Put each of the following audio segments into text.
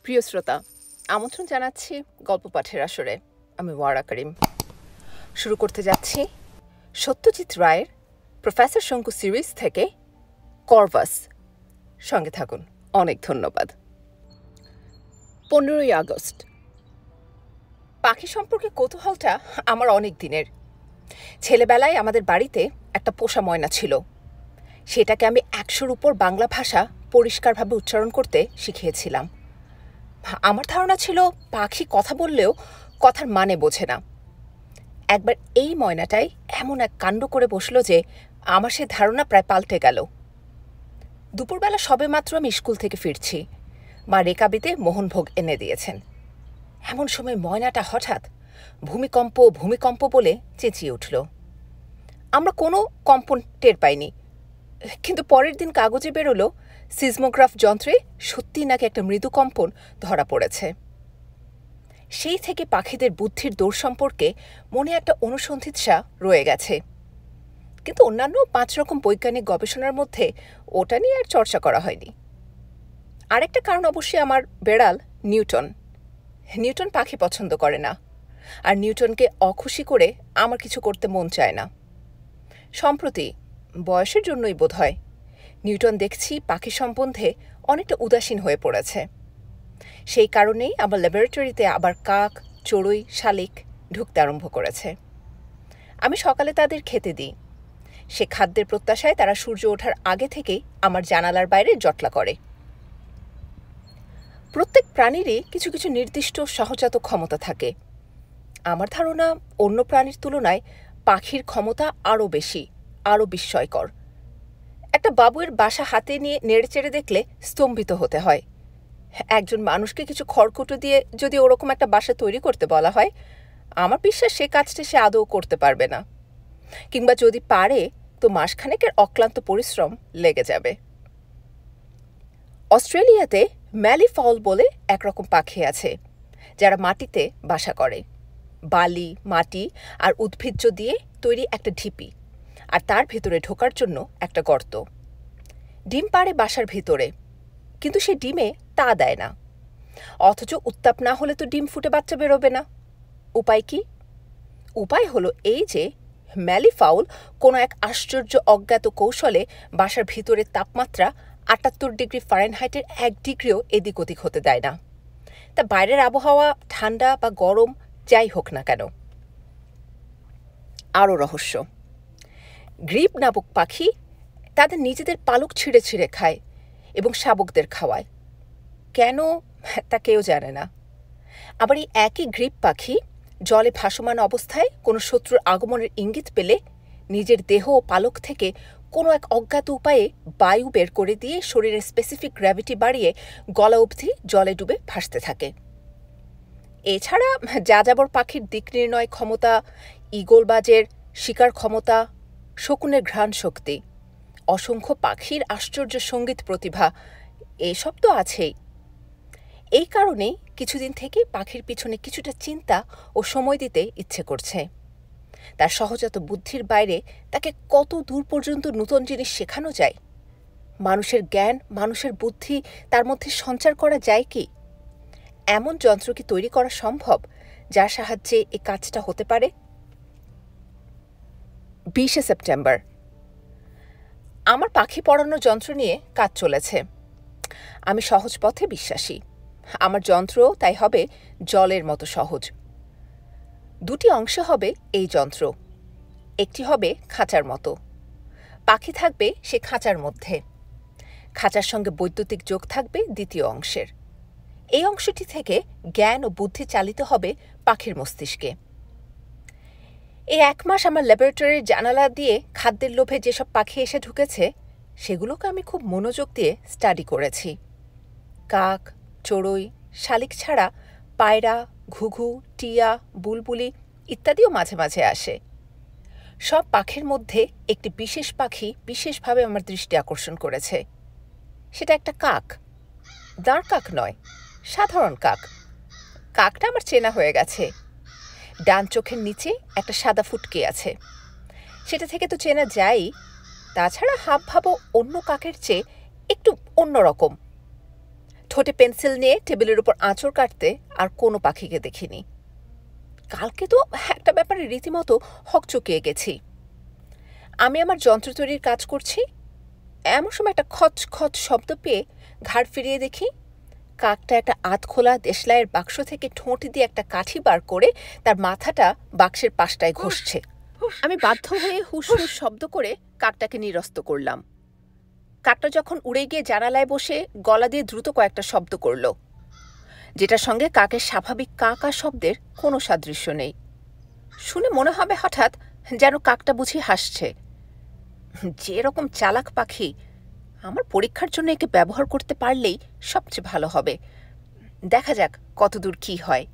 প্রিয় শ্রোতা, আমন্ত্রণ জানাচ্ছি গল্প পাঠের আসরে। আমি ওয়ারা করিম। শুরু করতে যাচ্ছি সত্যজিৎ রায়ের প্রফেসর শঙ্কু সিরিজ থেকে কর্ভাস। সঙ্গে থাকুন। অনেক ধন্যবাদ। 15ই আগস্ট। পাখি সম্পর্কে কৌতূহলটা আমার অনেক দিনের। ছেলেবেলায় আমাদের বাড়িতে একটা পোষা ময়না ছিল। সেটাকে আমি 100-র উপর বাংলা ভাষা পরিষ্কারভাবে উচ্চারণ করতে শিখিয়েছিলাম। আমার ধারণা ছিল পাখি কথা বললেও কথার মানে বোঝে না। একবার এই ময়নাটাই এমন এক কাণ্ড করে বসল যে আমার সে ধারণা প্রায় পাল্টে গেল। দুপুরবেলা সবেমাত্র আমি স্কুল থেকে ফিরছি। মা রেকাবিতে মোহনভোগ এনে দিয়েছেন। এমন সময় ময়নাটা হঠাৎ ভূমিকম্প ভূমিকম্প বলে চেঁচিয়ে উঠল। আমরা কোনো কম্পন টের পাইনি, কিন্তু পরের দিন কাগজে বেরোলো সিজমোগ্রাফ যন্ত্রে সত্যিই নাকি একটা মৃদু কম্পন ধরা পড়েছে। সেই থেকে পাখিদের বুদ্ধির দৌড় সম্পর্কে মনে একটা অনুসন্ধিৎসা রয়ে গেছে, কিন্তু অন্যান্য 5 রকম বৈজ্ঞানিক গবেষণার মধ্যে ওটা নিয়ে আর চর্চা করা হয়নি। আরেকটা কারণ অবশ্যই আমার বেড়াল নিউটন। নিউটন পাখি পছন্দ করে না, আর নিউটনকে অখুশি করে আমার কিছু করতে মন চায় না। সম্প্রতি বয়সের জন্যই বোধ হয় নিউটন দেখছি পাখি সম্বন্ধে অনেকটা উদাসীন হয়ে পড়েছে। সেই কারণেই আমার ল্যাবরেটরিতে আবার কাক, চড়ুই, শালিক ঢুকতে আরম্ভ করেছে। আমি সকালে তাদের খেতে দিই। সে খাদ্যের প্রত্যাশায় তারা সূর্য ওঠার আগে থেকেই আমার জানালার বাইরে জটলা করে। প্রত্যেক প্রাণীরই কিছু কিছু নির্দিষ্ট সহজাত ক্ষমতা থাকে। আমার ধারণা অন্য প্রাণীর তুলনায় পাখির ক্ষমতা আরও বেশি, আরও বিস্ময়কর। একটা বাবুয়ের বাসা হাতে নিয়ে নেড়েচেড়ে দেখলে স্তম্ভিত হতে হয়। একজন মানুষকে কিছু খড়কুটো দিয়ে যদি ওরকম একটা বাসা তৈরি করতে বলা হয়, আমার বিশ্বাস সে কাজটা সে আদৌ করতে পারবে না, কিংবা যদি পারে তো মাসখানেকের অক্লান্ত পরিশ্রম লেগে যাবে। অস্ট্রেলিয়াতে ম্যালিফাউল বলে একরকম পাখি আছে যারা মাটিতে বাসা করে। বালি, মাটি আর উদ্ভিজ্জ দিয়ে তৈরি একটা ঢিপি, আর তার ভেতরে ঢোকার জন্য একটা গর্ত। ডিম পাড়ে বাসার ভিতরে, কিন্তু সে ডিমে তা দেয় না। অথচ উত্তাপ না হলে তো ডিম ফুটে বাচ্চা বেরোবে না। উপায় কি? উপায় হলো এই যে ম্যালিফাউল কোনো এক আশ্চর্য অজ্ঞাত কৌশলে বাসার ভিতরের তাপমাত্রা 78 ডিগ্রি ফারেনহাইটের 1 ডিগ্রিও এদিক ওদিক হতে দেয় না। তা বাইরের আবহাওয়া ঠান্ডা বা গরম যাই হোক না কেন। আরও রহস্য, গ্রিপ নামক পাখি তাদের নিজেদের পালক ছিঁড়ে ছিঁড়ে খায় এবং শাবকদের খাওয়ায়। কেন তা কেউ জানে না। আবার এই একই গ্রিপ পাখি জলে ভাসমান অবস্থায় কোনো শত্রুর আগমনের ইঙ্গিত পেলে নিজের দেহ ও পালক থেকে কোনো এক অজ্ঞাত উপায়ে বায়ু বের করে দিয়ে শরীরের স্পেসিফিক গ্র্যাভিটি বাড়িয়ে গলা অবধি জলে ডুবে ভাসতে থাকে। এছাড়া যাযাবর পাখির দিক নির্ণয় ক্ষমতা, ঈগলবাজের শিকার ক্ষমতা, শকুনের ঘ্রাণ শক্তি, অসংখ্য পাখির আশ্চর্য সঙ্গীত প্রতিভা, এসব তো আছেই। এই কারণেই কিছুদিন থেকে পাখির পিছনে কিছুটা চিন্তা ও সময় দিতে ইচ্ছে করছে। তার সহজাত বুদ্ধির বাইরে তাকে কত দূর পর্যন্ত নতুন জিনিস শেখানো যায়? মানুষের জ্ঞান, মানুষের বুদ্ধি তার মধ্যে সঞ্চার করা যায় কি? এমন যন্ত্র কি তৈরি করা সম্ভব যার সাহায্যে এই কাজটা হতে পারে? 20 সেপ্টেম্বর। আমার পাখি পড়ানোর যন্ত্র নিয়ে কাজ চলেছে। আমি সহজ পথে বিশ্বাসী। আমার যন্ত্রও তাই হবে জলের মতো সহজ। 2টি অংশ হবে এই যন্ত্র। একটি হবে খাঁচার মতো। পাখি থাকবে সে খাঁচার মধ্যে। খাঁচার সঙ্গে বৈদ্যুতিক যোগ থাকবে দ্বিতীয় অংশের। এই অংশটি থেকে জ্ঞান ও বুদ্ধি চালিত হবে পাখির মস্তিষ্কে। এই 1 মাস আমার ল্যাবরেটরির জানালা দিয়ে খাদ্যের লোভে যেসব পাখি এসে ঢুকেছে সেগুলোকে আমি খুব মনোযোগ দিয়ে স্টাডি করেছি। কাক, চড়ুই, শালিক ছাড়া পায়রা, ঘুঘু, টিয়া, বুলবুলি ইত্যাদিও মাঝে মাঝে আসে। সব পাখির মধ্যে একটি বিশেষ পাখি বিশেষভাবে আমার দৃষ্টি আকর্ষণ করেছে। সেটা একটা কাক। দাঁড় কাক নয়, সাধারণ কাক। কাকটা আমার চেনা হয়ে গেছে। ডান চোখের নিচে একটা সাদা ফুটকি আছে, সেটা থেকে তো চেনা যায়ই। তাছাড়া হাবভাবও অন্য কাকের চেয়ে একটু অন্যরকম। ঠোঁটে পেন্সিল নিয়ে টেবিলের উপর আঁচড় কাটতে আর কোনো পাখিকে দেখিনি। কালকে তো একটা ব্যাপারে রীতিমতো হকচকিয়ে গেছি। আমি আমার যন্ত্র তৈরির কাজ করছি, এমন সময় একটা খচ খচ শব্দ পেয়ে ঘাড় ফিরিয়ে দেখি কাকটা একটা আধখোলা দেশলাইয়ের বাক্স থেকে ঠোঁট দিয়ে একটা কাঠি বার করে তার মাথাটা বাক্সের পাশটায় ঘষছে। আমি বাধ্য হয়ে হুস হুস শব্দ করে কাকটাকে নিরস্ত করলাম। কাকটা যখন উড়ে গিয়ে জানালায় বসে গলা দিয়ে দ্রুত কয়েকটা শব্দ করল, যেটার সঙ্গে কাকের স্বাভাবিক কাকা শব্দের কোনো সাদৃশ্য নেই। শুনে মনে হবে হঠাৎ যেন কাকটা বুঝি হাসছে। যে রকম চালাক পাখি, আমার পরীক্ষার জন্য একে ব্যবহার করতে পারলেই সবচেয়ে ভালো হবে। দেখা যাক কতদূর কি হয়।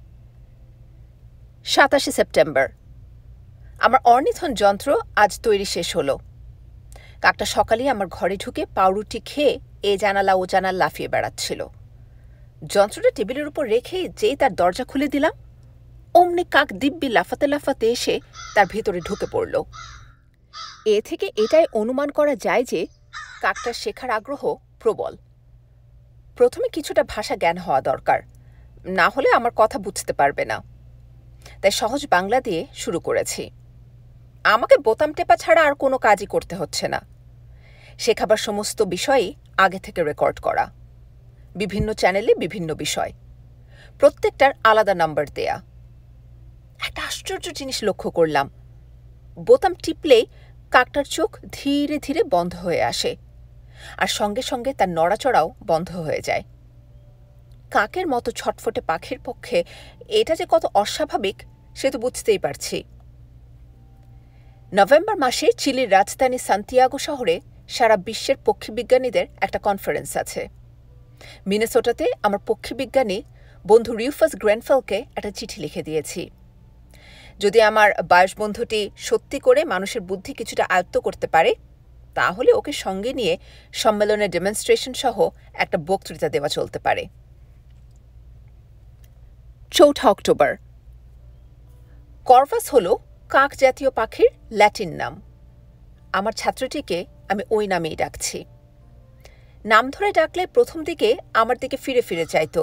27 সেপ্টেম্বর। আমার অর্নিথন যন্ত্র আজ তৈরি শেষ হলো। কাকটা সকালেই আমার ঘরে ঢুকে পাউরুটি খেয়ে এ জানালা ও জানাল লাফিয়ে বেড়াচ্ছিল। যন্ত্রটা টেবিলের উপর রেখে যেই তার দরজা খুলে দিলাম, অমনি কাক দিব্যি লাফাতে লাফাতে এসে তার ভেতরে ঢুকে পড়ল। এ থেকে এটাই অনুমান করা যায় যে কাকটার শেখার আগ্রহ প্রবল। প্রথমে কিছুটা ভাষা জ্ঞান হওয়া দরকার, না হলে আমার কথা বুঝতে পারবে না। তাই সহজ বাংলা দিয়ে শুরু করেছি। আমাকে বোতাম টেপা ছাড়া আর কোনো কাজই করতে হচ্ছে না। শেখাবার সমস্ত বিষয়ই আগে থেকে রেকর্ড করা, বিভিন্ন চ্যানেলে বিভিন্ন বিষয়, প্রত্যেকটার আলাদা নাম্বার দেয়া। একটা আশ্চর্য জিনিস লক্ষ্য করলাম, বোতাম টিপলেই কাকটার চোখ ধীরে ধীরে বন্ধ হয়ে আসে, আর সঙ্গে সঙ্গে তার নড়াচড়াও বন্ধ হয়ে যায়। কাকের মতো ছটফটে পাখির পক্ষে এটা যে কত অস্বাভাবিক সে তো বুঝতেই পারছি। নভেম্বর মাসে চিলির রাজধানী সান্তিয়াগো শহরে সারা বিশ্বের পক্ষীবিজ্ঞানীদের একটা কনফারেন্স আছে। মিনেসোটাতে আমার পক্ষীবিজ্ঞানী বন্ধু রিউফাস গ্রেনফেলকে একটা চিঠি লিখে দিয়েছি। যদি আমার বয়স বন্ধুটি সত্যি করে মানুষের বুদ্ধি কিছুটা আয়ত্ত করতে পারে, তাহলে ওকে সঙ্গে নিয়ে সম্মেলনের ডেমনস্ট্রেশন সহ একটা বক্তৃতা দেওয়া চলতে পারে। 4 অক্টোবর। কর্ভাস হল কাক জাতীয় পাখির ল্যাটিন নাম। আমার ছাত্রটিকে আমি ওই নামেই ডাকছি। নাম ধরে ডাকলে প্রথম দিকে আমার দিকে ফিরে ফিরে চাইত,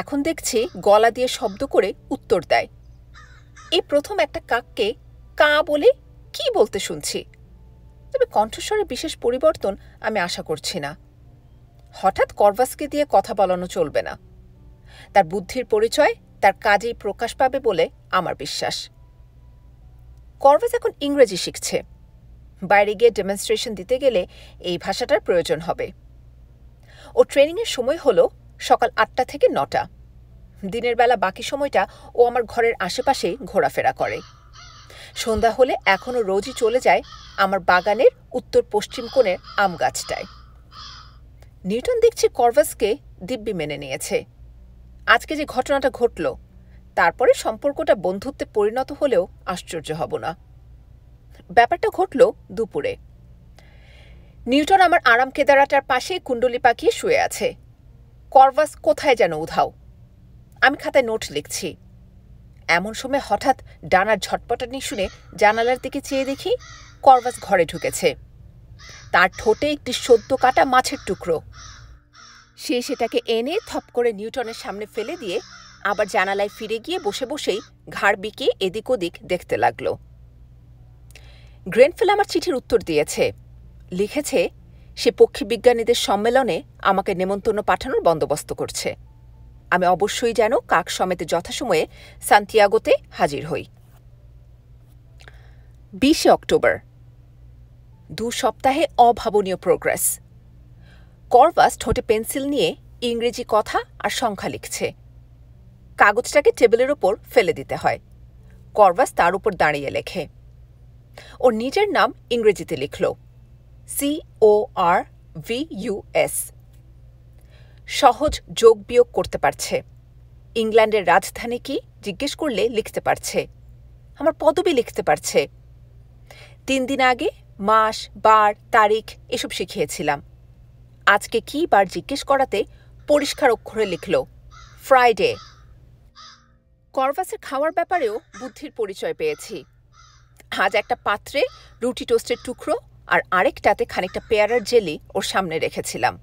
এখন দেখছি গলা দিয়ে শব্দ করে উত্তর দেয়। এই প্রথম একটা কাককে কা বলে কি বলতে শুনছি, তবে কণ্ঠস্বরে বিশেষ পরিবর্তন আমি আশা করছি না। হঠাৎ কর্ভাসকে দিয়ে কথা বলানো চলবে না। তার বুদ্ধির পরিচয় তার কাজেই প্রকাশ পাবে বলে আমার বিশ্বাস। কর্ভাস এখন ইংরেজি শিখছে। বাইরে গিয়ে ডেমনস্ট্রেশন দিতে গেলে এই ভাষাটার প্রয়োজন হবে। ও ট্রেনিংয়ের সময় হল সকাল 8টা থেকে 9টা। দিনের বেলা বাকি সময়টা ও আমার ঘরের আশেপাশে ঘোরাফেরা করে। সন্ধ্যা হলে এখনও রোজই চলে যায় আমার বাগানের উত্তর পশ্চিম কোণের আম গাছটায়। নিউটন দেখছি কর্ভাসকে দিব্যি মেনে নিয়েছে। আজকে যে ঘটনাটা ঘটল, তারপরে সম্পর্কটা বন্ধুত্বে পরিণত হলেও আশ্চর্য হব না। ব্যাপারটা ঘটল দুপুরে। নিউটন আমার আরাম কেদারাটার পাশে কুণ্ডলি পাকিয়ে শুয়ে আছে। কর্ভাস কোথায় যেন উধাও। আমি খাতায় নোট লিখছি। এমন সময় হঠাৎ ডানার ঝটপটানি শুনে জানালার দিকে চেয়ে দেখি কর্ভাস ঘরে ঢুকেছে। তার ঠোঁটে একটি সদ্য কাটা মাছের টুকরো। সে সেটাকে এনে থপ করে নিউটনের সামনে ফেলে দিয়ে আবার জানালায় ফিরে গিয়ে বসে বসেই ঘাড় বিকিয়ে এদিক ওদিক দেখতে লাগল। গ্রেনফেল আমার চিঠির উত্তর দিয়েছে। লিখেছে সে পক্ষীবিজ্ঞানীদের সম্মেলনে আমাকে নেমন্তন্ন পাঠানোর বন্দোবস্ত করছে। আমি অবশ্যই যেন কাক সমেতে যথাসময়ে সান্তিয়াগোতে হাজির হই। 20 অক্টোবর। 2 সপ্তাহে অভাবনীয় প্রোগ্রেস। কর্ভাস ঠোঁটে পেন্সিল নিয়ে ইংরেজি কথা আর সংখ্যা লিখছে। কাগজটাকে টেবিলের ওপর ফেলে দিতে হয়। কর্ভাস তার উপর দাঁড়িয়ে লেখে। ওর নিজের নাম ইংরেজিতে লিখল, CORVUS। সহজ যোগ বিয়োগ করতে পারছে। ইংল্যান্ডের রাজধানী কি জিজ্ঞেস করলে লিখতে পারছে। আমার পদবি লিখতে পারছে। 3 দিন আগে মাস, বার, তারিখ এসব শিখিয়েছিলাম। আজকে কি বার জিজ্ঞেস করাতে পরিষ্কার অক্ষরে লিখল, ফ্রাইডে। কর্ভাসের খাওয়ার ব্যাপারেও বুদ্ধির পরিচয় পেয়েছি। আজ একটা পাত্রে রুটি টোস্টের টুকরো আর আরেকটাতে খানিকটা পেয়ারার জেলি ওর সামনে রেখেছিলাম।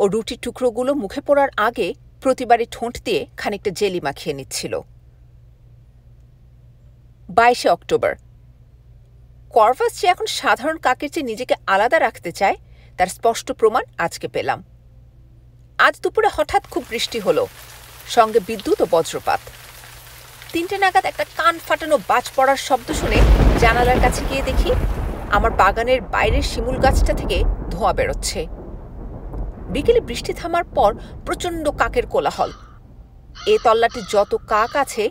ও রুটির টুকরোগুলো মুখে পড়ার আগে প্রতিবারই ঠোঁট দিয়ে খানিকটা জেলি মাখিয়ে নিচ্ছিল। 22 অক্টোবর। কর্ভাস যে এখন সাধারণ কাকের চেয়ে নিজেকে আলাদা রাখতে চায় তার স্পষ্ট প্রমাণ আজকে পেলাম। আজ দুপুরে হঠাৎ খুব বৃষ্টি হলো, সঙ্গে বিদ্যুৎ ও বজ্রপাত। 3টে নাগাদ একটা কান ফাটানো বাজ পড়ার শব্দ শুনে জানালার কাছে গিয়ে দেখি আমার বাগানের বাইরের শিমুল গাছটা থেকে ধোঁয়া বেরোচ্ছে। বিকেলে বৃষ্টি থামার পর প্রচণ্ড কাকের কোলাহল। এ তল্লাটে যত কাক আছে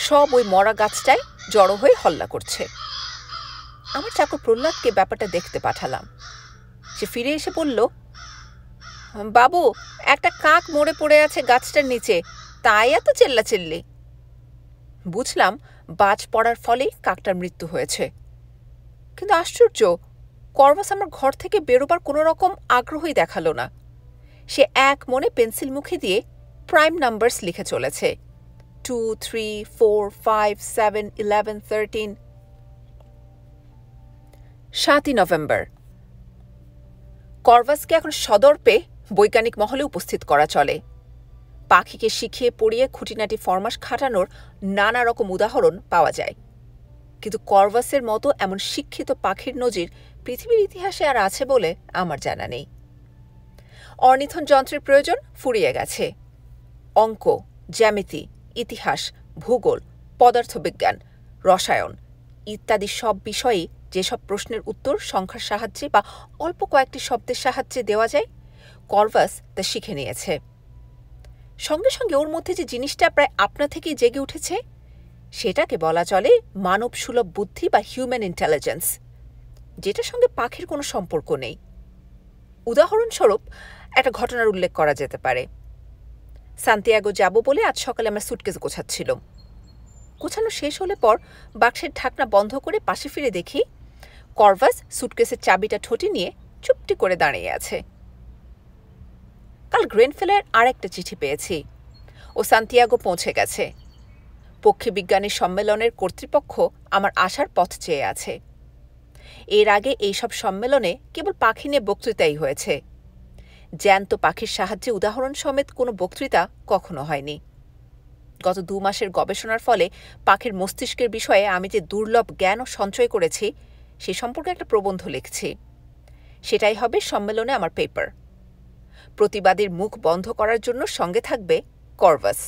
সব ওই মরা গাছটায় জড়ো হয়ে হল্লা করছে। আমার চাকর প্রহ্লাদকে ব্যাপারটা দেখতে পাঠালাম। সে ফিরে এসে বলল, বাবু, একটা কাক মরে পড়ে আছে গাছটার নিচে, তাই এত চেল্লাচিল্লি। বুঝলাম বাজ পড়ার ফলে কাকটার মৃত্যু হয়েছে। কিন্তু আশ্চর্য, কর্ভাস আমার ঘর থেকে বেরোবার কোনো রকম আগ্রহই দেখালো না। সে এক মনে পেন্সিল মুখে দিয়ে প্রাইম নাম্বারস লিখে চলেছে, 2, 3, 4, 5, 7, 11, 13। 7 নভেম্বর। কর্ভাসকে এখন সদর্পে বৈজ্ঞানিক মহলে উপস্থিত করা চলে। পাখিকে শিখিয়ে পড়িয়ে খুঁটিনাটি ফরমাস খাটানোর নানা রকম উদাহরণ পাওয়া যায়, কিন্তু কর্ভাসের মতো এমন শিক্ষিত পাখির নজির পৃথিবীর ইতিহাসে আর আছে বলে আমার জানা নেই। অর্নিথন যন্ত্রের প্রয়োজন ফুরিয়ে গেছে। অঙ্ক, জ্যামিতি, ইতিহাস, ভূগোল, পদার্থবিজ্ঞান, রসায়ন ইত্যাদি সব বিষয়েই যেসব প্রশ্নের উত্তর সংখ্যার সাহায্যে বা অল্প কয়েকটি শব্দের সাহায্যে দেওয়া যায়, কর্ভাস তা শিখে নিয়েছে। সঙ্গে সঙ্গে ওর মধ্যে যে জিনিসটা প্রায় আপনা থেকেই জেগে উঠেছে, সেটাকে বলা চলে মানব সুলভ বুদ্ধি বা হিউম্যান ইন্টেলিজেন্স, যেটার সঙ্গে পাখির কোনো সম্পর্ক নেই। উদাহরণস্বরূপ একটা ঘটনার উল্লেখ করা যেতে পারে। সান্তিয়াগো যাব বলে আজ সকালে আমরা সুটকেস গোছাচ্ছিলাম। গোছানো শেষ হলে পর বাক্সের ঢাকনা বন্ধ করে পাশে ফিরে দেখি কর্ভাস সুটকেসের চাবিটা ঠোঁটে নিয়ে চুপটি করে দাঁড়িয়ে আছে। কাল গ্রেনফেলের আরেকটা চিঠি পেয়েছি। ও সান্তিয়াগো পৌঁছে গেছে। পক্ষী বিজ্ঞানী সম্মেলনের কর্তৃপক্ষ আমার আসার পথ চেয়ে আছে। এর আগে এইসব সম্মেলনে কেবল পাখি নিয়ে বক্তৃতাই হয়েছে। জ্যান্ত পাখির সাহায্যে উদাহরণ সমেত কোনো বক্তৃতা কখনো হয়নি। গত 2 মাসের গবেষণার ফলে পাখির মস্তিষ্কের বিষয়ে আমি যে দুর্লভ জ্ঞান সঞ্চয় করেছি সে সম্পর্কে একটা প্রবন্ধ লিখছি। সেটাই হবে সম্মেলনে আমার পেপার। প্রতিবাদীর মুখ বন্ধ করার জন্য সঙ্গে থাকবে কর্ভাস।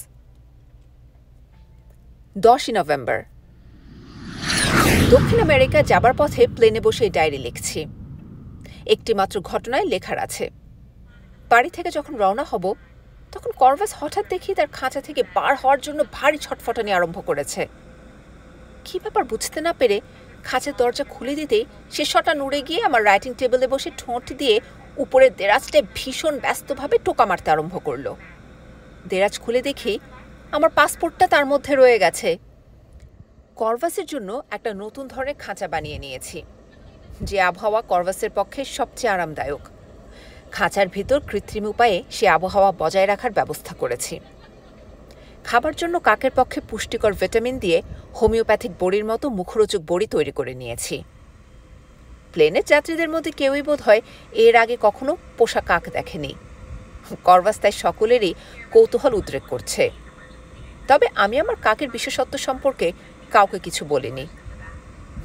10 নভেম্বর। দক্ষিণ আমেরিকা যাবার পথে প্লেনে বসে ডায়েরি লিখছি। একটি মাত্র ঘটনায় লেখার আছে। বাড়ি থেকে যখন রওনা হব তখন কর্ভাস হঠাৎ দেখি তার খাঁচা থেকে বার হওয়ার জন্য ভারী ছটফটানি আরম্ভ করেছে। কি ব্যাপার বুঝতে না পেরে খাঁচার দরজা খুলে দিতেই সে শটান উড়ে গিয়ে আমার রাইটিং টেবিলে বসে ঠোঁট দিয়ে উপরের দেরাজটায় ভীষণ ব্যস্তভাবে টোকা মারতে আরম্ভ করল। দেরাজ খুলে দেখি আমার পাসপোর্টটা তার মধ্যে রয়ে গেছে। কর্ভাসের জন্য একটা নতুন ধরনের খাঁচা বানিয়ে নিয়েছি, যে আবহাওয়া কর্ভাসের পক্ষে সবচেয়ে আরামদায়ক। খাঁচার ভিতর কৃত্রিম উপায়ে সে আবহাওয়া বজায় রাখার ব্যবস্থা করেছি। খাবার জন্য কাকের পক্ষে পুষ্টিকর ভিটামিন দিয়ে হোমিওপ্যাথিক বড়ির মতো মুখরোচক বড়ি তৈরি করে নিয়েছি। প্লেনের যাত্রীদের মধ্যে কেউই বোধ হয় এর আগে কখনো পোষা কাক দেখেনি। কর্ভাস তাই সকলেরই কৌতূহল উদ্রেক করছে। তবে আমি আমার কাকের বিশেষত্ব সম্পর্কে কাউকে কিছু বলিনি।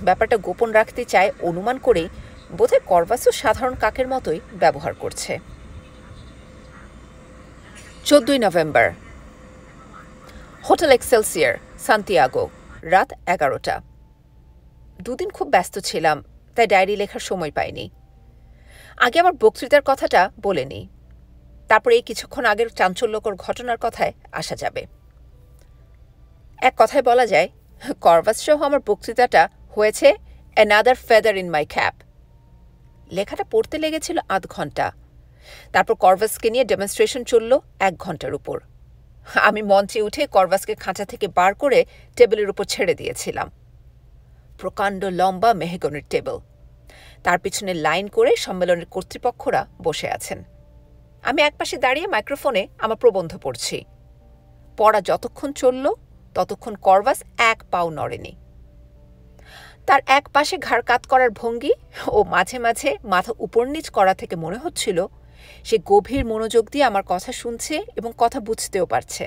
ব্যাপারটা গোপন রাখতে চায় অনুমান করেই বোধহয় কর্ভাসও সাধারণ কাকের মতোই ব্যবহার করছে। 14 নভেম্বর। হোটেল এক্সেলসিয়ার, সান্তিয়াগো, রাত 11টা। 2 দিন খুব ব্যস্ত ছিলাম, তাই ডায়েরি লেখার সময় পাইনি। আগে আমার বক্তৃতার কথাটা বলে নিই, তারপরে এই কিছুক্ষণ আগের চাঞ্চল্যকর ঘটনার কথায় আসা যাবে। এক কথায় বলা যায়, কর্ভাস সহ আমার বক্তৃতাটা হয়েছে another feather in my cap. লেখাটা পড়তে লেগেছিল 8 ঘন্টা। তারপর কর্ভাসকে নিয়ে ডেমনস্ট্রেশন চলল 1 ঘন্টার উপর। আমি মঞ্চে উঠে কর্ভাসকে খাঁচা থেকে বার করে টেবিলের উপর ছেড়ে দিয়েছিলাম। প্রকাণ্ড লম্বা মেহগনির টেবিল, তার পিছনে লাইন করে সম্মেলনের কর্তৃপক্ষরা বসে আছেন। আমি একপাশে দাঁড়িয়ে মাইক্রোফোনে আমার প্রবন্ধ পড়ছি। পড়া যতক্ষণ চলল ততক্ষণ কর্ভাস 1 পাও নড়েনি। তার এক পাশে ঘাড় কাত করার ভঙ্গি ও মাঝে মাঝে মাথা উপর নিচ করা থেকে মনে হচ্ছিল সে গভীর মনোযোগ দিয়ে আমার কথা শুনছে এবং কথা বুঝতেও পারছে।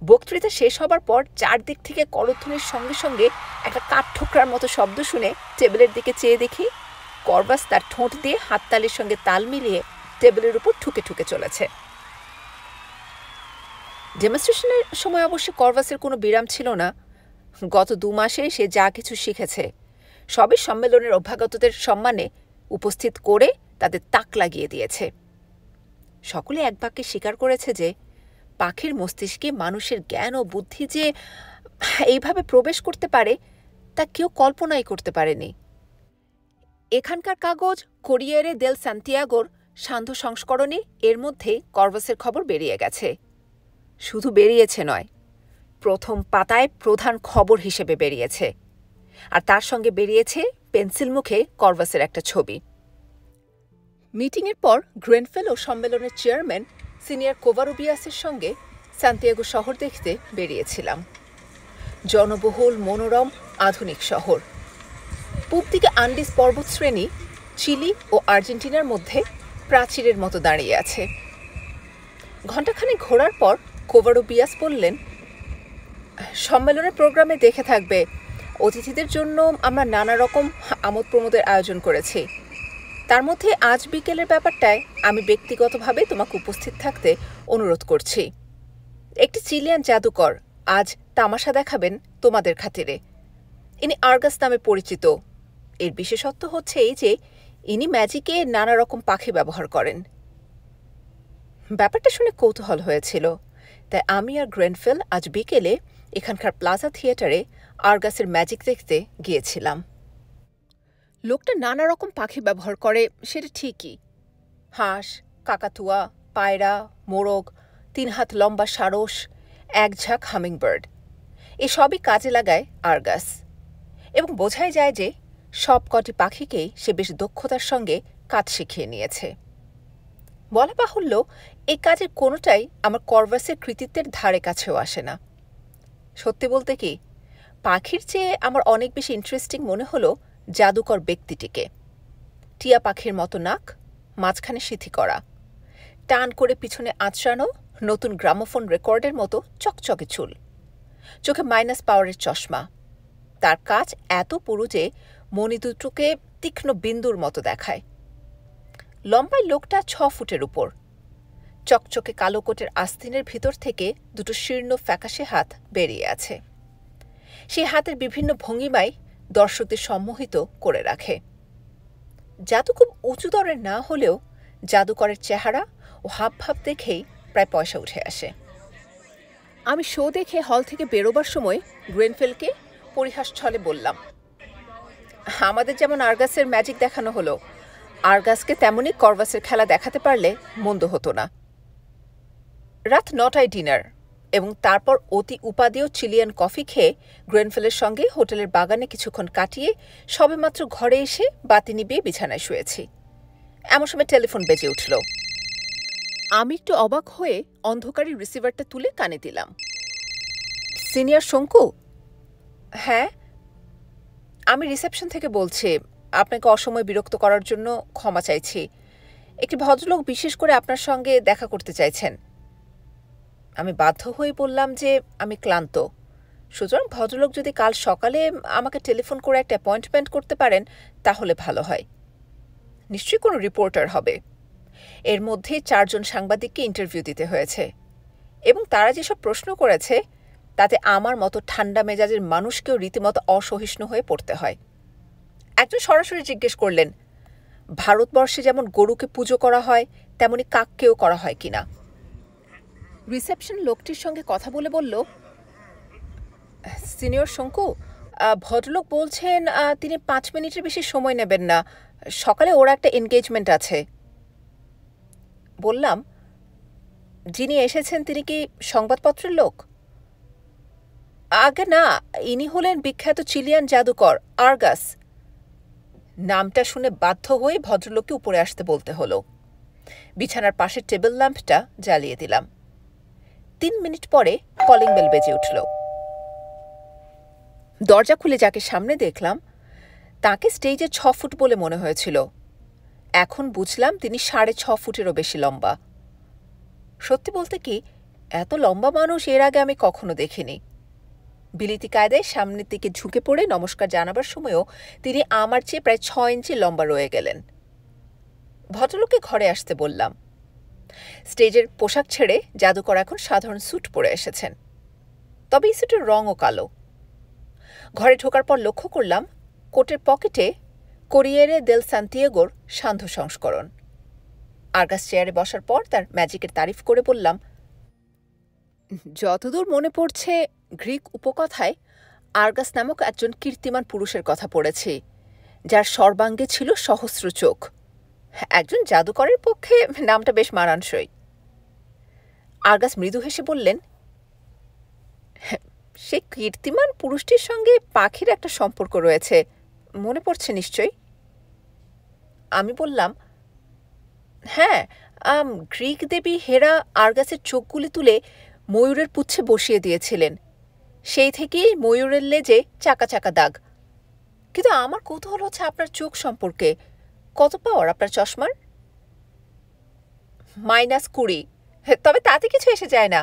বক্তৃতা শেষ হবার পর চারদিক থেকে করধ্বনির সঙ্গে সঙ্গে একটা কাঠঠোকরার মতো শব্দ শুনে টেবিলের দিকে চেয়ে দেখি করভাস তার ঠোঁট দিয়ে হাততালির সঙ্গে তাল মিলিয়ে টেবিলের উপর ঠুকে ঠুকে চলেছে। ডেমনস্ট্রেশনের সময় অবশ্য করভাসের কোনো বিরাম ছিল না। গত 2 মাসে সে যা কিছু শিখেছে সবই সম্মেলনের অভ্যাগতদের সম্মানে উপস্থিত করে তাদের তাক লাগিয়ে দিয়েছে। সকলে এক বাক্যে স্বীকার করেছে যে পাখির মস্তিষ্কে মানুষের জ্ঞান ও বুদ্ধি যে এইভাবে প্রবেশ করতে পারে তা কেউ কল্পনাই করতে পারেনি। এখানকার কাগজ কোরিয়ারে দেল সান্তিয়াগোর সান্ধ্য সংস্করণে এর মধ্যে করভাসের খবর বেরিয়ে গেছে। শুধু বেরিয়েছে নয়, প্রথম পাতায় প্রধান খবর হিসেবে বেরিয়েছে, আর তার সঙ্গে বেরিয়েছে পেন্সিল মুখে করভাসের একটা ছবি। মিটিংয়ের পর গ্রেনফেল ও সম্মেলনের চেয়ারম্যান সিনিয়র কোভারুবিয়াসের সঙ্গে সান্তিয়াগো শহর দেখতে বেরিয়েছিলাম। জনবহুল, মনোরম, আধুনিক শহর। পূব দিকে আন্ডিস পর্বতশ্রেণী চিলি ও আর্জেন্টিনার মধ্যে প্রাচীরের মতো দাঁড়িয়ে আছে। ঘণ্টাখানেক ঘোরার পর কোভারুবিয়াস বললেন, সম্মেলনের প্রোগ্রামে দেখে থাকবে অতিথিদের জন্য আমরা নানা রকম আমোদ প্রমোদের আয়োজন করেছি। তার মধ্যে আজ বিকেলের ব্যাপারটায় আমি ব্যক্তিগতভাবে তোমাকে উপস্থিত থাকতে অনুরোধ করছি। একটি চিলিয়ান জাদুকর আজ তামাশা দেখাবেন তোমাদের খাতিরে। ইনি আর্গাস নামে পরিচিত। এর বিশেষত্ব হচ্ছে এই যে ইনি ম্যাজিকে নানা রকম পাখি ব্যবহার করেন। ব্যাপারটা শুনে কৌতূহল হয়েছিল, তাই আমি আর গ্রেনফেল আজ বিকেলে এখানকার প্লাজা থিয়েটারে আর্গাসের ম্যাজিক দেখতে গিয়েছিলাম। লোকটা নানা রকম পাখি ব্যবহার করে সেটা ঠিকই। হাঁস, কাকাতুয়া, পায়রা, মোরগ, 3 হাত লম্বা সারস, 1 ঝাঁক হামিংবার্ড, এসবই কাজে লাগায় আর্গাস, এবং বোঝাই যায় যে সব কটি পাখিকেই সে বেশ দক্ষতার সঙ্গে কাজ শিখিয়ে নিয়েছে। বলা বাহুল্য, এই কাজের কোনোটাই আমার করভাসের কৃতিত্বের ধারে কাছেও আসে না। সত্যি বলতে কি, পাখির চেয়ে আমার অনেক বেশি ইন্টারেস্টিং মনে হলো জাদুকর ব্যক্তিটিকে। টিয়া পাখির মতো নাক, মাঝখানে সিথি করা, টান করে পিছনে আঁচড়ানো নতুন গ্রামোফোন রেকর্ডের মতো চকচকে চুল, চোখে মাইনাস পাওয়ারের চশমা। তার কাজ এত পুরু যে মণি দুটোকে তীক্ষ্ণ বিন্দুর মতো দেখায়। লম্বায় লোকটা 6 ফুটের উপর। চকচকে কালো কোটের আস্তিনের ভিতর থেকে দুটো শীর্ণ ফ্যাকাশে হাত বেরিয়ে আছে। সেই হাতের বিভিন্ন ভঙ্গিমায় দর্শকদের সম্মোহিত করে রাখে। জাদু খুব উঁচু দরের না হলেও জাদুকরের চেহারা ও হাবভাব দেখেই প্রায় পয়সা উঠে আসে। আমি শো দেখে হল থেকে বেরোবার সময় গ্রেনফেলকে পরিহাস ছলে বললাম, আমাদের যেমন আর্গাসের ম্যাজিক দেখানো হলো, আর্গাসকে তেমনই করভাসের খেলা দেখাতে পারলে মন্দ হতো না। রাত 9টায় ডিনার এবং তারপর অতি উপাদেয় চিলিয়ান কফি খেয়ে গ্রেনফেলের সঙ্গে হোটেলের বাগানে কিছুক্ষণ কাটিয়ে সবেমাত্র ঘরে এসে বাতি নিভিয়ে বিছানায় শুয়েছি। এমন সময় টেলিফোন বেজে উঠল। আমি একটু অবাক হয়ে অন্ধকারী রিসিভারটা তুলে কানে দিলাম। সিনিয়র শঙ্কু? হ্যাঁ, আমি রিসেপশন থেকে বলছি। আপনাকে অসময়ে বিরক্ত করার জন্য ক্ষমা চাইছি। একটি ভদ্রলোক বিশেষ করে আপনার সঙ্গে দেখা করতে চাইছেন। আমি বাধ্য হয়ে বললাম যে আমি ক্লান্ত, সুতরাং ভদ্রলোক যদি কাল সকালে আমাকে টেলিফোন করে একটা অ্যাপয়েন্টমেন্ট করতে পারেন তাহলে ভালো হয়। নিশ্চয়ই কোনো রিপোর্টার হবে। এর মধ্যে 4 জন সাংবাদিককে ইন্টারভিউ দিতে হয়েছে, এবং তারা যেসব প্রশ্ন করেছে তাতে আমার মতো ঠান্ডা মেজাজের মানুষকেও রীতিমতো অসহিষ্ণু হয়ে পড়তে হয়। একজন সরাসরি জিজ্ঞেস করলেন, ভারতবর্ষে যেমন গরুকে পুজো করা হয় তেমনি কাককেও করা হয় কিনা। রিসেপশন লোকটির সঙ্গে কথা বলে বলল, সিনিয়র শঙ্কু, ভদ্রলোক বলছেন তিনি 5 মিনিটের বেশি সময় নেবেন না, সকালে ওর একটা এনগেজমেন্ট আছে। বললাম, যিনি এসেছেন তিনি কি সংবাদপত্রের লোক? আগে না, ইনি হলেন বিখ্যাত চিলিয়ান জাদুকর আর্গাস। নামটা শুনে বাধ্য হয়ে ভদ্রলোককে উপরে আসতে বলতে হলো। বিছানার পাশের টেবিল ল্যাম্পটা জ্বালিয়ে দিলাম। 3 মিনিট পরে কলিং বেল বেজে উঠল। দরজা খুলে যাকে সামনে দেখলাম তাকে স্টেজে 6 ফুট বলে মনে হয়েছিল। এখন বুঝলাম তিনি 6.5 ফুটেরও বেশি লম্বা। সত্যি বলতে কি, এত লম্বা মানুষ এর আগে আমি কখনো দেখিনি। বিলিতি কায়দায় সামনের দিকে ঝুঁকে পড়ে নমস্কার জানাবার সময়ও তিনি আমার চেয়ে প্রায় 6 ইঞ্চি লম্বা রয়ে গেলেন। ভদ্রলোককে ঘরে আসতে বললাম। স্টেজের পোশাক ছেড়ে জাদুকর এখন সাধারণ স্যুট পরে এসেছেন, তবে এই স্যুটের রঙও কালো। ঘরে ঢোকার পর লক্ষ্য করলাম কোটের পকেটে কোরিয়েরে দেল সান্তিয়াগোর সান্ধ্য সংস্করণ। আর্গাস চেয়ারে বসার পর তার ম্যাজিকের তারিফ করে বললাম, যতদূর মনে পড়ছে গ্রিক উপকথায় আর্গাস নামক একজন কীর্তিমান পুরুষের কথা পড়েছি, যার সর্বাঙ্গে ছিল সহস্র চোখ। একজন জাদুকরের পক্ষে নামটা বেশ মানানসই। আর্গাস মৃদু হেসে বললেন, সে কীর্তিমান পুরুষটির সঙ্গে পাখির একটা সম্পর্ক রয়েছে, মনে পড়ছে নিশ্চয়ই। আমি বললাম, হ্যাঁ, গ্রিক দেবী হেরা আর্গাসের চোখগুলি তুলে ময়ূরের পুচ্ছে বসিয়ে দিয়েছিলেন। সেই থেকেই ময়ূরের লেজে চাকা চাকা দাগ। কিন্তু আমার কৌতূহল হচ্ছে আপনার চোখ সম্পর্কে। কত পাওয়ার আপনার চশমার? -20। তবে তাতে কিছু এসে যায় না,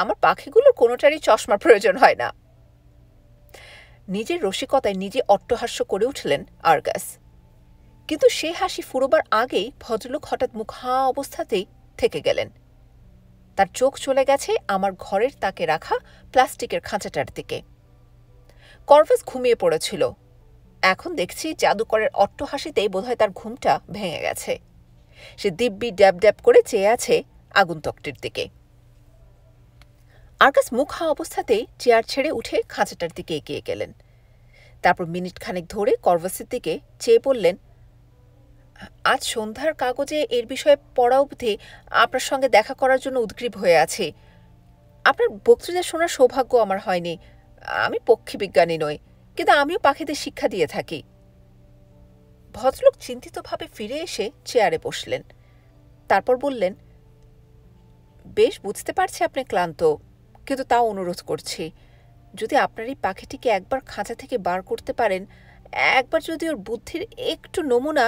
আমার পাখিগুলোর কোনোটারই চশমার প্রয়োজন হয় না। নিজের রসিকতায় নিজে অট্টহাস্য করে উঠলেন আর্গাস। কিন্তু সে হাসি ফুরোবার আগেই ভদ্রলোক হঠাৎ মুখ হাঁ অবস্থাতেই থেকে গেলেন। তার চোখ চলে গেছে আমার ঘরের তাকে রাখা প্লাস্টিকের খাঁচাটার দিকে। করভাস ঘুমিয়ে পড়েছিল। এখন দেখছি জাদুকরের অট্টহাসিতেই বোধহয় তার ঘুমটা ভেঙে গেছে। সে দিব্যি ড্যাব ড্যাব করে চেয়ে আছে আগন্তুকটির দিকে। আর্গাস মুখ হাঁ অবস্থাতেই চেয়ার ছেড়ে উঠে খাঁচাটার দিকে এগিয়ে গেলেন। তারপর মিনিট খানেক ধরে করভাসের দিকে চেয়ে বললেন, আজ সন্ধ্যার কাগজে এর বিষয়ে পড়া অবধি আপনার সঙ্গে দেখা করার জন্য উদগ্রীব হয়ে আছি। আপনার বক্তৃতা শোনার সৌভাগ্য আমার হয়নি। আমি পক্ষী বিজ্ঞানী নই, কিন্তু আমিও পাখিদের শিক্ষা দিয়ে থাকি। ভদ্রলোক চিন্তিতভাবে ফিরে এসে চেয়ারে বসলেন। তারপর বললেন, বেশ বুঝতে পারছি আপনি ক্লান্ত, কিন্তু তাও অনুরোধ করছি, যদি আপনার এই পাখিটিকে একবার খাঁচা থেকে বার করতে পারেন, একবার যদি ওর বুদ্ধির একটু নমুনা।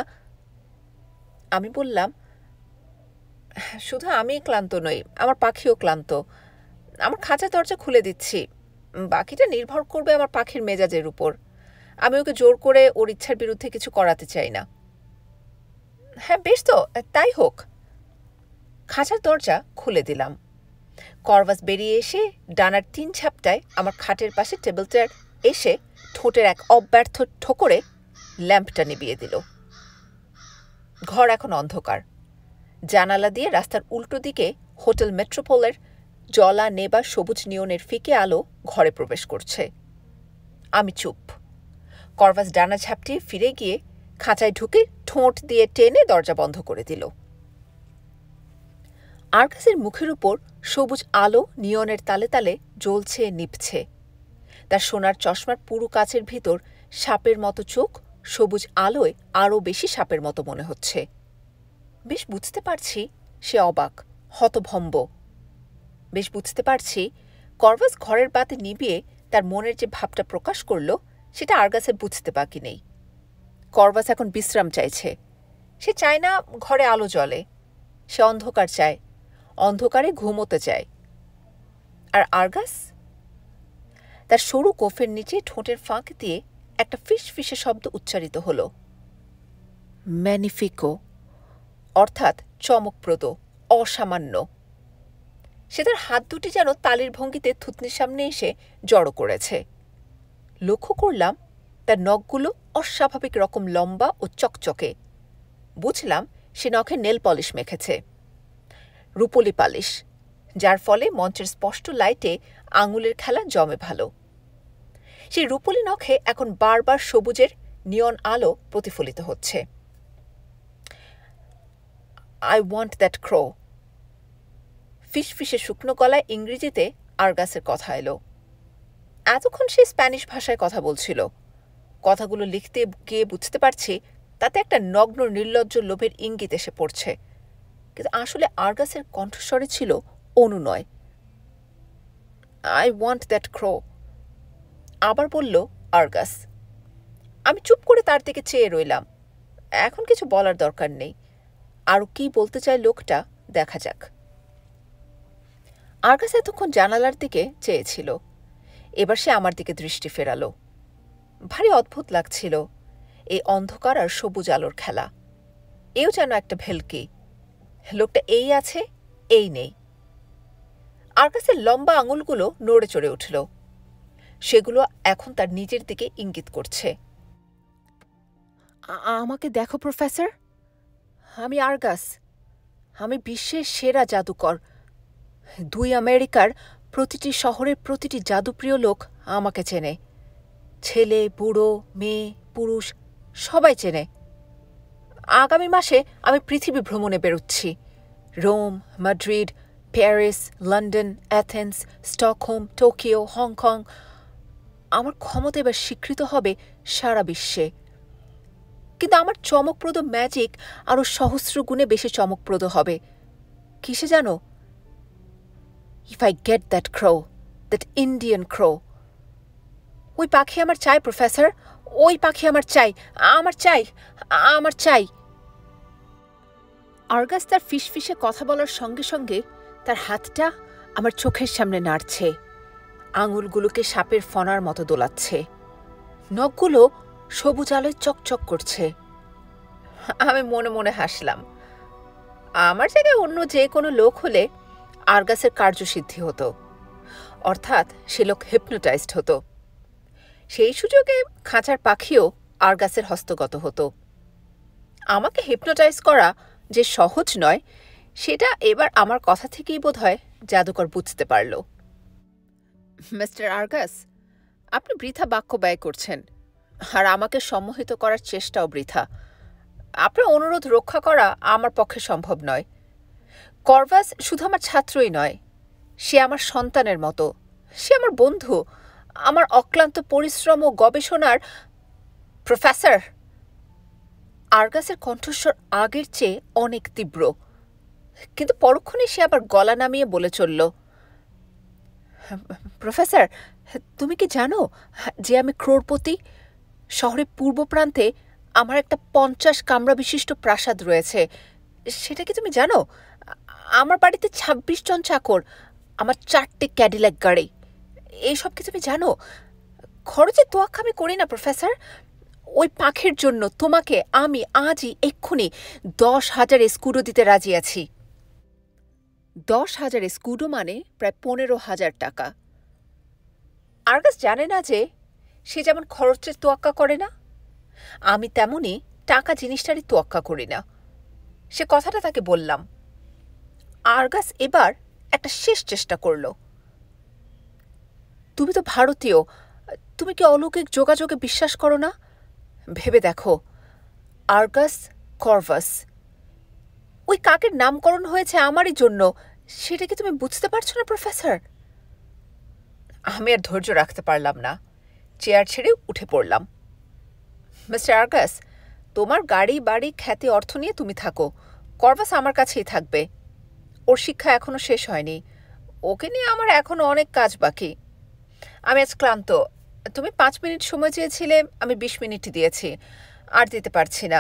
আমি বললাম, শুধু আমিই ক্লান্ত নই, আমার পাখিও ক্লান্ত। আমার খাঁচা দরজা খুলে দিচ্ছি, বাকিটা নির্ভর করবে আমার পাখির মেজাজের উপর। আমি ওকে জোর করে ওর ইচ্ছার বিরুদ্ধে কিছু করাতে চাই না। হ্যাঁ, বেশ তো, তাই হোক। খাঁচার দরজা খুলে দিলাম। করভাস বেরিয়ে এসে ডানার 3 ঝাপটায় আমার খাটের পাশে টেবিলটার এসে ঠোঁটের এক অব্যর্থ ঠোকরে ল্যাম্পটা নিভিয়ে দিল। ঘর এখন অন্ধকার। জানালা দিয়ে রাস্তার উল্টো দিকে হোটেল মেট্রোপোলের জলা নেবা সবুজ নিয়নের ফিকে আলো ঘরে প্রবেশ করছে। আমি চুপ। করভাস ডানা ঝাপটিয়ে ফিরে গিয়ে খাঁচায় ঢুকে ঠোঁট দিয়ে টেনে দরজা বন্ধ করে দিল। আর্গাসের মুখের উপর সবুজ আলো নিয়নের তালে তালে জ্বলছে নিভছে। তার সোনার চশমার পুরু কাচের ভিতর সাপের মতো চোখ সবুজ আলোয় আরও বেশি সাপের মতো মনে হচ্ছে। বেশ বুঝতে পারছি সে অবাক, হতভম্ব। বেশ বুঝতে পারছি করভাস ঘরের বাতি নিভিয়ে তার মনের যে ভাবটা প্রকাশ করল সেটা আর্গাসের বুঝতে বাকি নেই। করভাস এখন বিশ্রাম চাইছে। সে চায় না ঘরে আলো জ্বলে। সে অন্ধকার চায়, অন্ধকারে ঘুমোতে চায়। আর আর্গাস? তার সরু গোফের নিচে ঠোঁটের ফাঁক দিয়ে একটা ফিস ফিসে শব্দ উচ্চারিত হল। ম্যানিফিকো, অর্থাৎ চমকপ্রদ, অসামান্য। সে তার হাত দুটি যেন তালির ভঙ্গিতে থুতনির সামনে এসে জড়ো করেছে। লক্ষ্য করলাম তার নখগুলো অস্বাভাবিক রকম লম্বা ও চকচকে। বুঝলাম সে নখে নেল পলিশ মেখেছে, রুপোলি পালিশ, যার ফলে মঞ্চের স্পষ্ট লাইটে আঙুলের খেলা জমে ভালো। সেই রুপোলি নখে এখন বারবার সবুজের নিয়ন আলো প্রতিফলিত হচ্ছে। আই ওয়ান্ট দ্যাট ক্রো। ফিসফিসে শুকনো গলায় ইংরেজিতে আর্গাসের কথা এলো। এতক্ষণ সে স্প্যানিশ ভাষায় কথা বলছিল। কথাগুলো লিখতে গিয়ে বুঝতে পারছি তাতে একটা নগ্ন নির্লজ্জ লোভের ইঙ্গিত এসে পড়ছে, কিন্তু আসলে আর্গাসের কণ্ঠস্বরে ছিল অনুনয়। আই ওয়ান্ট দ্যাট ক্রো, আবার বলল আর্গাস। আমি চুপ করে তার দিকে চেয়ে রইলাম। এখন কিছু বলার দরকার নেই। আরও কি বলতে চায় লোকটা, দেখা যাক। আরগাস এতক্ষণ জানালার দিকে চেয়েছিল। এবার সে আমার দিকে দৃষ্টি ফেরালো। ভারী অদ্ভুত লাগছিল এই অন্ধকার আর সবুজ আলোর খেলা। এও যেন একটা ভেলকি। লোকটা এই আছে, এই নেই। আরগাসের লম্বা আঙুলগুলো নড়ে চড়ে উঠল। সেগুলো এখন তার নিজের দিকে ইঙ্গিত করছে। আমাকে দেখো প্রফেসর, আমি আরগাস। আমি বিশ্বের সেরা জাদুকর। 2 আমেরিকার প্রতিটি শহরের প্রতিটি জাদুপ্রিয় লোক আমাকে চেনে। ছেলে, বুড়ো, মেয়ে, পুরুষ সবাই চেনে। আগামী মাসে আমি পৃথিবী ভ্রমণে বেরোচ্ছি। Rome, Madrid, Paris, London, Athens, Stockholm, Tokyo, Hong Kong. আমার ক্ষমতা এবার স্বীকৃত হবে সারা বিশ্বে। কিন্তু আমার চমকপ্রদ ম্যাজিক আরও সহস্র গুণে বেশি চমকপ্রদ হবে। কিসে জানো? If I get that crow, that Indian crow. ওই পাখি আমার চাই প্রফেসর, ওই পাখি আমার চাই, আমার চাই, আমার চাই। আরগাস তার ফিসফিসে কথা বলার সঙ্গে সঙ্গে তার হাতটা আমার চোখের সামনে নাড়ছে, আঙুলগুলোকে সাপের ফনার মতো দোলাচ্ছে, নখগুলো সবুজ আলোয় চকচক করছে। আমি মনে মনে হাসলাম। আমার জায়গায় অন্য যে কোনো লোক হলে আরগাসের কার্যসিদ্ধি হতো, অর্থাৎ সে লোক হিপনোটাইজড হতো। সেই সুযোগে খাঁচার পাখিও আরগাসের হস্তগত হতো। আমাকে হিপনোটাইজ করা যে সহজ নয়, সেটা এবার আমার কথা থেকেই বোধহয় জাদুকর বুঝতে পারল। মিস্টার আরগাস, আপনি বৃথা বাক্য ব্যয় করছেন, আর আমাকে সম্মোহিত করার চেষ্টাও বৃথা। আপনার অনুরোধ রক্ষা করা আমার পক্ষে সম্ভব নয়। করভাস শুধু আমার ছাত্রই নয়, সে আমার সন্তানের মতো, সে আমার বন্ধু, আমার অক্লান্ত পরিশ্রম ও গবেষণার প্রফেসর। আরগাসের কণ্ঠস্বর আগের চেয়ে অনেক তীব্র, কিন্তু পরক্ষণে সে আবার গলা নামিয়ে বলে চলল, প্রফেসর, তুমি কি জানো যে আমি ক্রোড়পতি? শহরের পূর্ব প্রান্তে আমার একটা 50 কামরা বিশিষ্ট প্রাসাদ রয়েছে। সেটা কি তুমি জানো? আমার বাড়িতে 26 জন চাকর, আমার 4টে ক্যাডিল্যাক গাড়ি। এইসব কি তুমি জানো? খরচের তোয়াক্কা আমি করি না প্রফেসর। ওই পাখির জন্য তোমাকে আমি আজই এক্ষুনি 10,000 এস্কুডো দিতে রাজি আছি। 10,000 এস্কুডো মানে প্রায় 15,000 টাকা। আরগাস জানে না যে সে যেমন খরচের তোয়াক্কা করে না, আমি তেমনি টাকা জিনিসটারই তোয়াক্কা করি না। সে কথাটা তাকে বললাম। আরগাস এবার একটা শেষ চেষ্টা করল। তুমি তো ভারতীয়, তুমি কি অলৌকিক যোগাযোগে বিশ্বাস করো না? ভেবে দেখো, আরগাস করভাস, ওই কাকের নামকরণ হয়েছে আমারই জন্য। সেটা কি তুমি বুঝতে পারছো না প্রফেসর? আমি আর ধৈর্য রাখতে পারলাম না, চেয়ার ছেড়ে উঠে পড়লাম। মিস্টার আরগাস, তোমার গাড়ি, বাড়ি, খ্যাতি, অর্থ নিয়ে তুমি থাকো। করভাস আমার কাছেই থাকবে। ওর শিক্ষা এখনো শেষ হয়নি। ওকে নিয়ে আমার এখনো অনেক কাজ বাকি। আমি আজ ক্লান্ত। তুমি 5 মিনিট সময় চেয়েছিলে, আমি 20 মিনিটই দিয়েছি, আর দিতে পারছি না।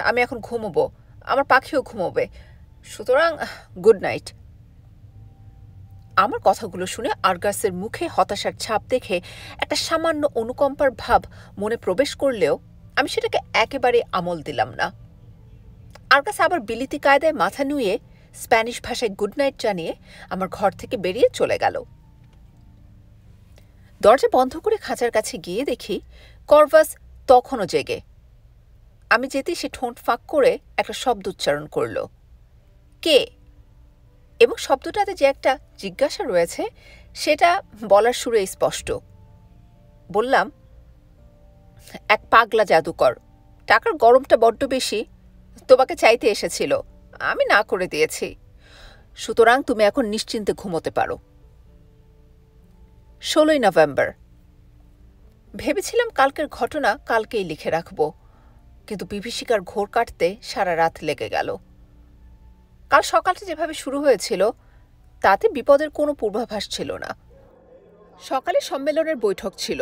আমি এখন ঘুমোবো, আমার পাখিও ঘুমোবে। সুতরাং গুড নাইট। আমার কথাগুলো শুনে আরগাসের মুখে হতাশার ছাপ দেখে একটা সামান্য অনুকম্পার ভাব মনে প্রবেশ করলেও আমি সেটাকে একেবারে আমল দিলাম না। আরগাস আবার বিলিতি কায়দায় মাথা নুয়ে স্প্যানিশ ভাষায় গুড নাইট জানিয়ে আমার ঘর থেকে বেরিয়ে চলে গেল। দরজা বন্ধ করে খাঁচার কাছে গিয়ে দেখি করভাস তখনও জেগে। আমি যেতেই সে ঠোঁট ফাঁক করে একটা শব্দ উচ্চারণ করল, কে? এবং শব্দটাতে যে একটা জিজ্ঞাসা রয়েছে সেটা বলার সুরে স্পষ্ট। বললাম, এক পাগলা জাদুকর, টাকার গরমটা বড্ড বেশি, তোমাকে চাইতে এসেছিল, আমি না করে দিয়েছি। সুতরাং তুমি এখন নিশ্চিন্তে ঘুমোতে পারো। 16 নভেম্বর। ভেবেছিলাম কালকের ঘটনা কালকেই লিখে রাখব, কিন্তু বিভীষিকার ঘোর কাটতে সারা রাত লেগে গেল। কাল সকালটা যেভাবে শুরু হয়েছিল তাতে বিপদের কোনো পূর্বাভাস ছিল না। সকালে সম্মেলনের বৈঠক ছিল।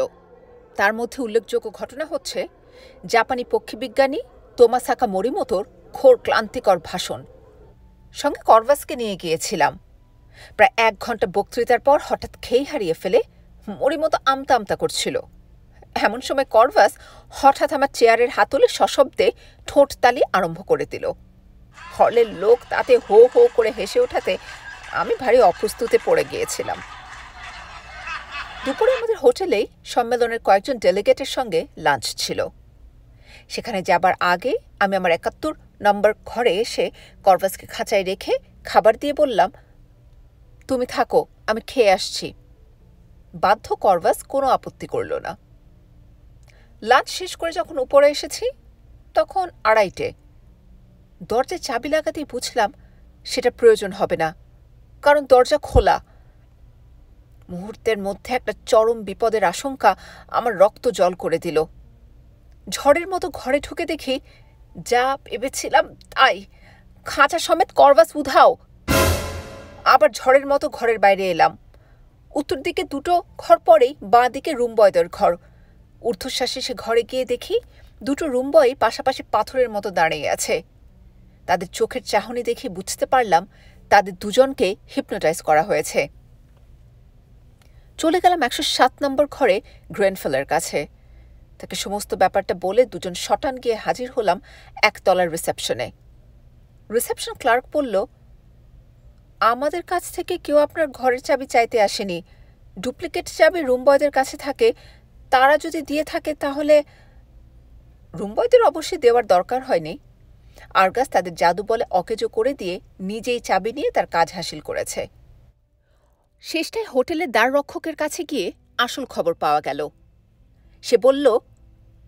তার মধ্যে উল্লেখযোগ্য ঘটনা হচ্ছে জাপানি পক্ষীবিজ্ঞানী তোমাসাকা মরিমোতোর ঘোর ক্লান্তিকর ভাষণ। সঙ্গে করভাসকে নিয়ে গিয়েছিলাম। প্রায় 1 ঘন্টা বক্তৃতার পর হঠাৎ খেই হারিয়ে ফেলে মরিমোতো আমতা আমতা করছিল। এমন সময় করভাস হঠাৎ আমার চেয়ারের হাতলে সশব্দে ঠোঁটতালি আরম্ভ করে দিল। হলের লোক তাতে হো হো করে হেসে ওঠাতে আমি ভারী অপ্রস্তুতে পড়ে গিয়েছিলাম। দুপুরে আমাদের হোটেলেই সম্মেলনের কয়েকজন ডেলিগেটের সঙ্গে লাঞ্চ ছিল। সেখানে যাবার আগে আমি আমার 71 নম্বর ঘরে এসে করভাসকে খাঁচায় রেখে খাবার দিয়ে বললাম, তুমি থাকো, আমি খেয়ে আসছি। বাধ্য করভাস কোনো আপত্তি করল না। লাঞ্চ শেষ করে যখন উপরে এসেছি তখন 2:30। দরজায় চাবি লাগাতেই বুঝলাম সেটা প্রয়োজন হবে না, কারণ দরজা খোলা। মুহূর্তের মধ্যে একটা চরম বিপদের আশঙ্কা আমার রক্ত জল করে দিল। ঝড়ের মতো ঘরে ঢুকে দেখি যা ভেবেছিলাম তাই, খাঁচা সমেত করভাস উধাও। আবার ঝড়ের মতো ঘরের বাইরে এলাম। উত্তর দিকে 2টো ঘর পরেই বাঁ দিকে রুম বয়দের ঘর। ঊর্ধ্বশ্বাসে সে ঘরে গিয়ে দেখি 2টো রুম বয় পাশাপাশি পাথরের মতো দাঁড়িয়ে আছে। তাদের চোখের চাহনি দেখে বুঝতে পারলাম তাদের দুজনকে হিপনোটাইজ করা হয়েছে। চলে গেলাম 107 নম্বর ঘরে গ্রেনফেলের কাছে। তাকে সমস্ত ব্যাপারটা বলে দুজন শটান গিয়ে হাজির হলাম 1 তলার রিসেপশনে। রিসেপশন ক্লার্ক বলল, আমাদের কাছ থেকে কেউ আপনার ঘরের চাবি চাইতে আসেনি। ডুপ্লিকেট চাবি রুম বয়দের কাছে থাকে, তারা যদি দিয়ে থাকে তাহলে। রুম বয়দের অবশ্যই দেওয়ার দরকার হয়নি। আরগাস তাদের জাদু বলে অকেজো করে দিয়ে নিজেই চাবি নিয়ে তার কাজ হাসিল করেছে। শেষটায় হোটেলের দ্বাররক্ষকের কাছে গিয়ে আসল খবর পাওয়া গেল। সে বলল,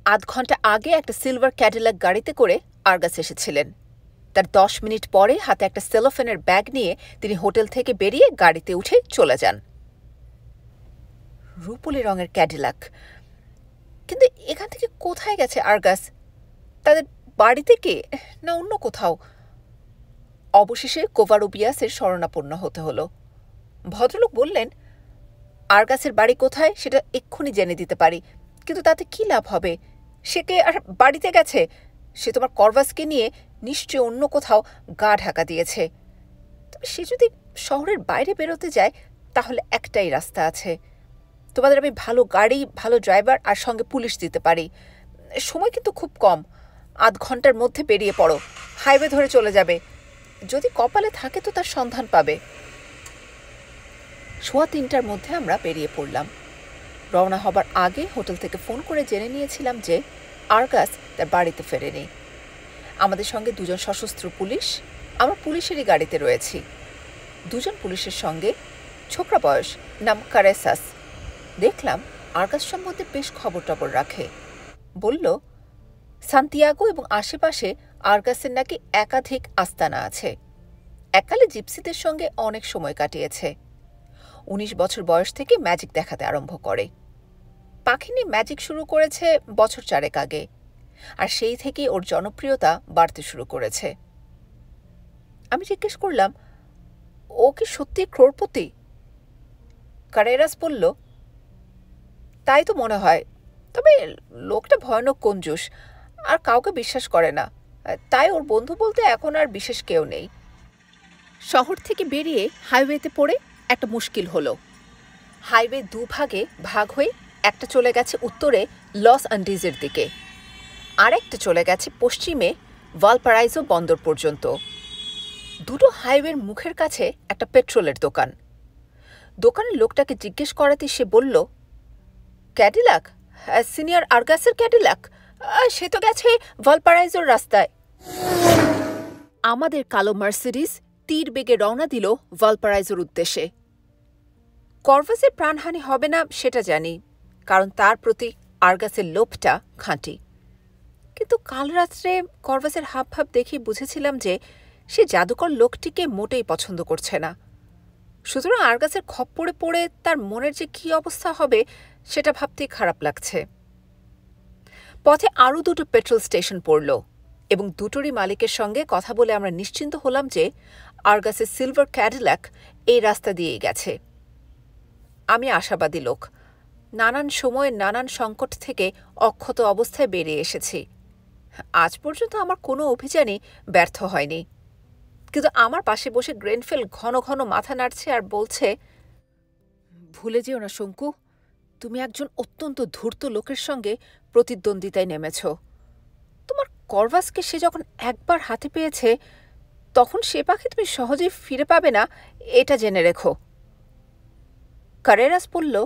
আধ ঘন্টা আগে একটা সিলভার ক্যাডিলাক গাড়িতে করে আরগাস এসেছিলেন। তার 10 মিনিট পরে হাতে একটা সেলোফেনের ব্যাগ নিয়ে তিনি হোটেল থেকে বেরিয়ে গাড়িতে উঠে চলে যান। রূপলি রঙের ক্যাডিলাক, কিন্তু এখান থেকে কোথায় গেছে আরগাস? তাদের বাড়িতে কে, না অন্য কোথাও? অবশেষে কোভারোবিয়াসের শরণাপন্ন হতে হলো। ভদ্রলোক বললেন, আরগাসের বাড়ি কোথায় সেটা এক্ষুনি জেনে দিতে পারি, কিন্তু তাতে কি লাভ হবে? সে কে আর বাড়িতে গেছে? সে তোমার করভাসকে নিয়ে নিশ্চয়ই অন্য কোথাও গা ঢাকা দিয়েছে। তবে সে যদি শহরের বাইরে বেরোতে যায় তাহলে একটাই রাস্তা আছে। তোমাদের আমি ভালো গাড়ি, ভালো ড্রাইভার আর সঙ্গে পুলিশ দিতে পারি। সময় কিন্তু খুব কম, আধ ঘন্টার মধ্যে বেরিয়ে পড়ো। হাইওয়ে ধরে চলে যাবে। যদি কপালে থাকে তো তার সন্ধান পাবে। 3:15টার মধ্যে আমরা বেরিয়ে পড়লাম। রওনা হবার আগে হোটেল থেকে ফোন করে জেনে নিয়েছিলাম যে আরগাস তার বাড়িতে ফেরেনি। আমাদের সঙ্গে 2জন সশস্ত্র পুলিশ, আমরা পুলিশেরই গাড়িতে রয়েছি। 2জন পুলিশের সঙ্গে ছোকরা বয়স, নাম কারেসাস। দেখলাম আরগাস সম্বন্ধে বেশ খবর টবর রাখে। বলল, সান্তিয়াগো এবং আশেপাশে আরগাসের নাকি একাধিক আস্তানা আছে। এককালে জিপসিদের সঙ্গে অনেক সময় কাটিয়েছে। 19 বছর বয়স থেকে ম্যাজিক দেখাতে আরম্ভ করে। পাখি নিয়ে ম্যাজিক শুরু করেছে বছর 4 আগে, আর সেই থেকেই ওর জনপ্রিয়তা বাড়তে শুরু করেছে। আমি জিজ্ঞেস করলাম, ও কি সত্যি ক্রোড়পতি? কারেরাস বলল, তাই তো মনে হয়, তবে লোকটা ভয়ানক কঞ্জুস আর কাউকে বিশ্বাস করে না, তাই ওর বন্ধু বলতে এখন আর বিশেষ কেউ নেই। শহর থেকে বেরিয়ে হাইওয়েতে পড়ে একটা মুশকিল হলো। হাইওয়ে 2 ভাগে ভাগ হয়ে একটা চলে গেছে উত্তরে লস অ্যান্ডিজের দিকে, আর একটা চলে গেছে পশ্চিমে ভালপারাইজো বন্দর পর্যন্ত। 2টো হাইওয়ের মুখের কাছে একটা পেট্রোলের দোকান। দোকানের লোকটাকে জিজ্ঞেস করাতে সে বলল, ক্যাডিলাক, সিনিয়র আরগাসের ক্যাডিলাক? সে তো গেছে ভালপারাইজোর রাস্তায়। আমাদের কালো মার্সিডিজ তীর বেগে রওনা দিল ভালপারাইজোর উদ্দেশ্যে। করভাসের প্রাণহানি হবে না সেটা জানি, কারণ তার প্রতি আরগাসের লোভটা খাঁটি। কিন্তু কাল রাত্রে করভাসের হাবভাব দেখে বুঝেছিলাম যে সে জাদুকর লোকটিকে মোটেই পছন্দ করছে না। সুতরাং আরগাসের খপ্পরে পড়ে তার মনের যে কী অবস্থা হবে সেটা ভাবতেই খারাপ লাগছে। পথে আরও 2টো পেট্রোল স্টেশন পড়ল এবং 2টোরই মালিকের সঙ্গে কথা বলে আমরা নিশ্চিন্ত হলাম যে আরগাসের সিলভার ক্যাডিলাক এই রাস্তা দিয়েই গেছে। আমি আশাবাদী লোক, নানান সময়ে নানান সংকট থেকে অক্ষত অবস্থায় বেরিয়ে এসেছি। আজ পর্যন্ত আমার কোনো অভিযানই ব্যর্থ হয়নি, কিন্তু আমার পাশে বসে গ্রেনফেল ঘন ঘন মাথা নাড়ছে আর বলছে, ভুলে যেও না শঙ্কু, তুমি একজন অত্যন্ত ধূর্ত লোকের সঙ্গে প্রতিদ্বন্দ্বিতায় নেমেছ। তোমার করভাসকে সে যখন একবার হাতে পেয়েছে, তখন সে পাখি তুমি সহজেই ফিরে পাবে না, এটা জেনে রেখো। কারেরাস বলল,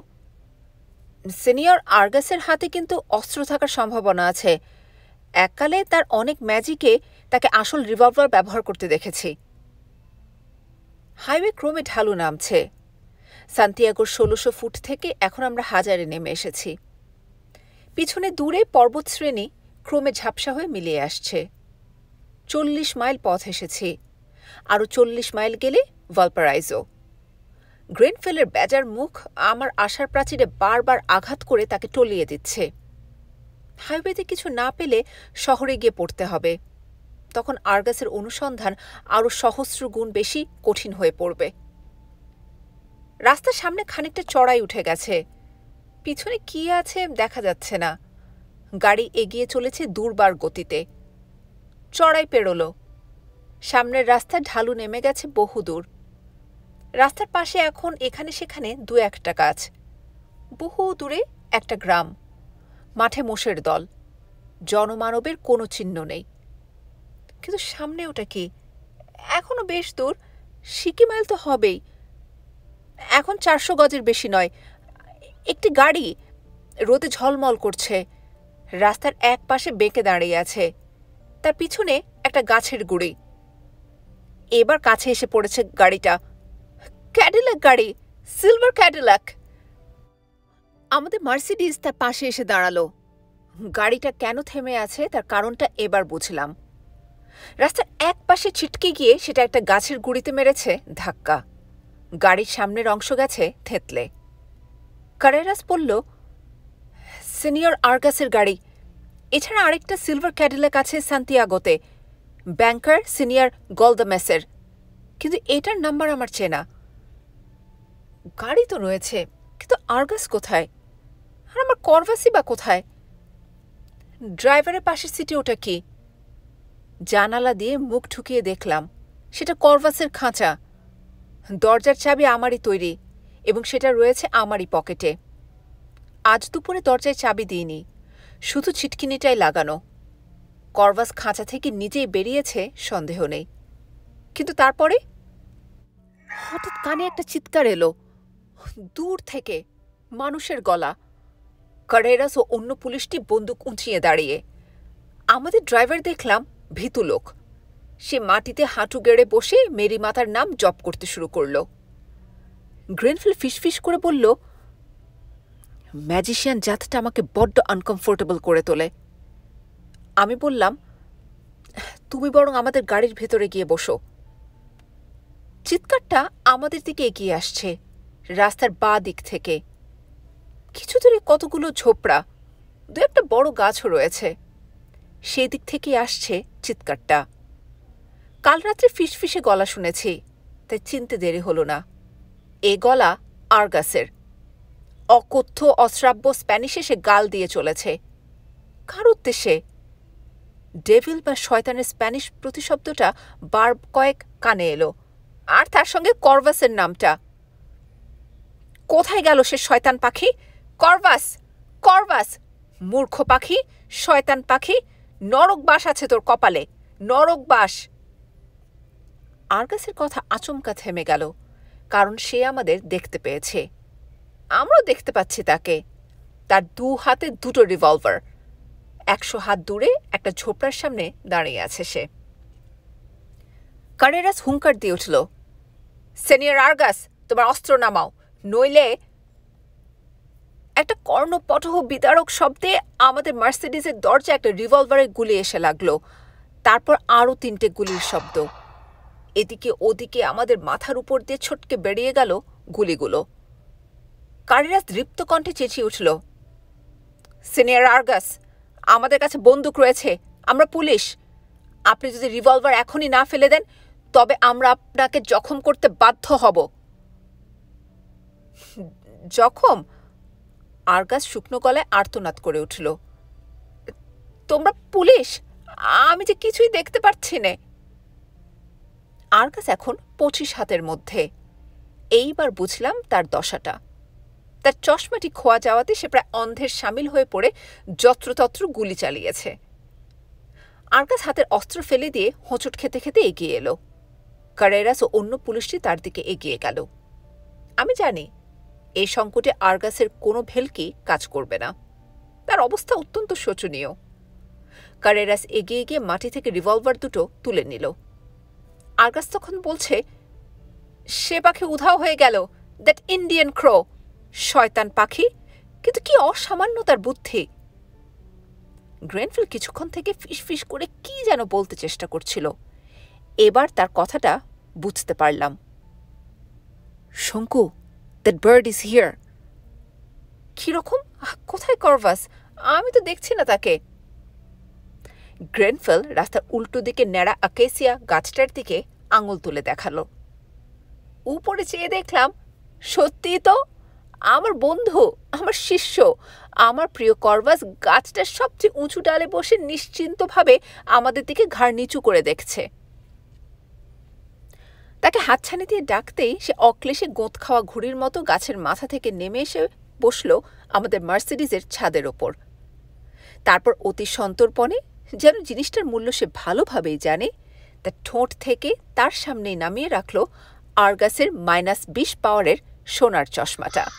সিনিয়র আর্গাসের হাতে কিন্তু অস্ত্র থাকার সম্ভাবনা আছে। এককালে তার অনেক ম্যাজিকে তাকে আসল রিভলভার ব্যবহার করতে দেখেছি। হাইওয়ে ক্রমে ঢালু নামছে। সান্তিয়াগোর ১৬০০ ফুট থেকে এখন আমরা ১০০০-এ নেমে এসেছি। পিছনে দূরে পর্বতশ্রেণী ক্রমে ঝাপসা হয়ে মিলিয়ে আসছে। ৪০ মাইল পথ এসেছি। আরও ৪০ মাইল গেলে ভালপারাইজো। গ্রেনফেলের ব্যাজার মুখ আমার আশার প্রাচীরে বারবার আঘাত করে তাকে টলিয়ে দিচ্ছে। হাইওয়েতে কিছু না পেলে শহরে গিয়ে পড়তে হবে। তখন আর্গাসের অনুসন্ধান আরও সহস্র গুণ বেশি কঠিন হয়ে পড়বে। রাস্তার সামনে খানিকটা চড়াই উঠে গেছে। পিছনে কি আছে দেখা যাচ্ছে না। গাড়ি এগিয়ে চলেছে দুর্বার গতিতে। চড়াই পেরোল। সামনের রাস্তা ঢালু নেমে গেছে বহুদূর। রাস্তার পাশে এখন এখানে সেখানে দু একটা গাছ। বহু দূরে একটা গ্রাম। মাঠে মোষের দল। জনমানবের কোনো চিহ্ন নেই। কিন্তু সামনে ওটা কি? এখনো বেশ দূর, সিকি মাইল তো হবেই। এখন ৪০০ গজের বেশি নয়। একটি গাড়ি রোদে ঝলমল করছে। রাস্তার এক পাশে বেঁকে দাঁড়িয়ে আছে। তার পিছনে একটা গাছের গুঁড়ি। এবার কাছে এসে পড়েছে গাড়িটা। ক্যাডিলাক গাড়ি, সিলভার ক্যাডিলাক। আমাদের মার্সিডিজ তার পাশে এসে দাঁড়ালো। গাড়িটা কেন থেমে আছে তার কারণটা এবার বুঝলাম। রাস্তার এক পাশে ছিটকে গিয়ে সেটা একটা গাছের গুঁড়িতে মেরেছে ধাক্কা। গাড়ির সামনের অংশ গেছে থেতলে। কারেরাস বলল, সিনিয়র আর্গাসের গাড়ি। এছাড়া আরেকটা সিলভার ক্যাডিলাক আছে সান্তিয়াগোতে, ব্যাংকার সিনিয়র গলদামেসের। কিন্তু এটার নাম্বার আমার চেনা। গাড়ি তো রয়েছে, কিন্তু আর্গাস কোথায়? আর আমার করভাসই বা কোথায়? ড্রাইভারের পাশের সিটে ওটা কি? জানালা দিয়ে মুখ ঢুকিয়ে দেখলাম সেটা করভাসের খাঁচা। দরজার চাবি আমারই তৈরি এবং সেটা রয়েছে আমারই পকেটে। আজ দুপুরে দরজায় চাবি দিইনি, শুধু ছিটকিনিটাই লাগানো। করভাস খাঁচা থেকে নিজেই বেরিয়েছে সন্দেহ নেই। কিন্তু তারপরে হঠাৎ কানে একটা চিৎকার এলো দূর থেকে, মানুষের গলা। কারেরাস ও অন্য পুলিশটি বন্দুক উঁচিয়ে দাঁড়িয়ে। আমাদের ড্রাইভার দেখলাম ভীতু লোক। সে মাটিতে হাঁটু গেড়ে বসে মেরি মাতার নাম জপ করতে শুরু করল। গ্রেনফিল ফিসফিস করে বলল, ম্যাজিশিয়ান জাতটা আমাকে বড্ড আনকমফোর্টেবল করে তোলে। আমি বললাম, তুমি বরং আমাদের গাড়ির ভেতরে গিয়ে বসো। চিৎকারটা আমাদের দিকে এগিয়ে আসছে, রাস্তার বাঁ দিক থেকে। কিছু দূরে কতগুলো ঝোপড়া, দু একটা বড় গাছও রয়েছে। সেই দিক থেকে আসছে চিৎকারটা। কাল রাত্রে ফিসফিসে গলা শুনেছি, তাই চিনতে দেরি হল না। এ গলা আর্গাসের। অকথ্য অশ্রাব্য স্প্যানিশে সে গাল দিয়ে চলেছে। কার উদ্দেশ্যে? ডেভিল বা শয়তানের স্প্যানিশ প্রতিশব্দটা বার কয়েক কানে এলো, আর তার সঙ্গে করভাসের নামটা। কোথায় গেল সে শয়তান পাখি? Corvus, Corvus! মূর্খ পাখি, শয়তান পাখি! নরকবাস আছে তোর কপালে, নরকবাস! আর্গাসের কথা আচমকা থেমে গেল, কারণ সে আমাদের দেখতে পেয়েছে। আমরাও দেখতে পাচ্ছি তাকে। তার দু হাতে দুটো রিভলভার। ১০০ হাত দূরে একটা ঝোপড়ার সামনে দাঁড়িয়ে আছে সে। কারেরাস হুঙ্কার দিয়ে উঠল, সিনিয়র আর্গাস, তোমার অস্ত্র নামাও, নইলে। একটা কর্ণপটহ বিদারক শব্দে আমাদের মার্সিডিজের দরজা একটা রিভলভারের গুলি এসে লাগলো। তারপর আরও ৩টে গুলির শব্দ। এদিকে ওদিকে আমাদের মাথার উপর দিয়ে ছটকে বেরিয়ে গেল গুলিগুলো। কারেরাস দৃপ্ত কণ্ঠে চেঁচিয়ে উঠল, সিনিয়র আর্গাস, আমাদের কাছে বন্দুক রয়েছে, আমরা পুলিশ। আপনি যদি রিভলভার এখনই না ফেলে দেন, তবে আমরা আপনাকে জখম করতে বাধ্য হব। জখম? আর্গাস শুকনো গলায় আর্তনাদ করে উঠল, তোমরা পুলিশ? আমি যে কিছুই দেখতে পাচ্ছি নে। আরগাস এখন 25 হাতের মধ্যে। এইবার বুঝলাম তার দশাটা। তার চশমাটি খোয়া যাওয়াতে সে প্রায় অন্ধের সামিল হয়ে পড়ে যত্রতত্র গুলি চালিয়েছে। আরগাস হাতের অস্ত্র ফেলে দিয়ে হোঁচট খেতে খেতে এগিয়ে এলো। কারেরাস ও অন্য পুলিশটি তার দিকে এগিয়ে গেল। আমি জানি এই সংকটে আরগাসের কোনো ভেলকি কাজ করবে না। তার অবস্থা অত্যন্ত শোচনীয়। কারেরাস এগিয়ে গিয়ে মাটি থেকে রিভলভার দুটো তুলে নিল। আরগাস তখন বলছে, সে পাখি উধাও হয়ে গেল, দ্যাট ইন্ডিয়ান ক্রো, শয়তান পাখি, কিন্তু কি অসামান্য তার বুদ্ধি। গ্রেনফিল কিছুক্ষণ থেকে ফিসফিস করে কি যেন বলতে চেষ্টা করছিল। এবার তার কথাটা বুঝতে পারলাম। শঙ্কু, দ্যাট বার্ড ইজ হিয়ার। কিরকম? কোথায় কর্ভাস? আমি তো দেখছি না তাকে। গ্রেনফেল রাস্তার উল্টো দিকে ন্যাড়া আকেসিয়া গাছটার দিকে আঙুল তুলে দেখালো। উপরে চেয়ে দেখলাম, সত্যিই তো আমার বন্ধু, আমার শিষ্য, আমার প্রিয় কর্ভাস গাছটার সবচেয়ে উঁচু ডালে বসে নিশ্চিন্তভাবে আমাদের দিকে ঘাড় নিচু করে দেখছে। তাকে হাতছানি দিয়ে ডাকতেই সে অক্লেশে গোঁত খাওয়া ঘুড়ির মতো গাছের মাথা থেকে নেমে এসে বসল আমাদের মার্সিডিজের ছাদের ওপর। তারপর অতি সন্তর্পণে, যেন জিনিসটার মূল্য সে ভালোভাবেই জানে, তার ঠোঁট থেকে তার সামনেই নামিয়ে রাখল আরগাসের -20 পাওয়ারের সোনার চশমাটা।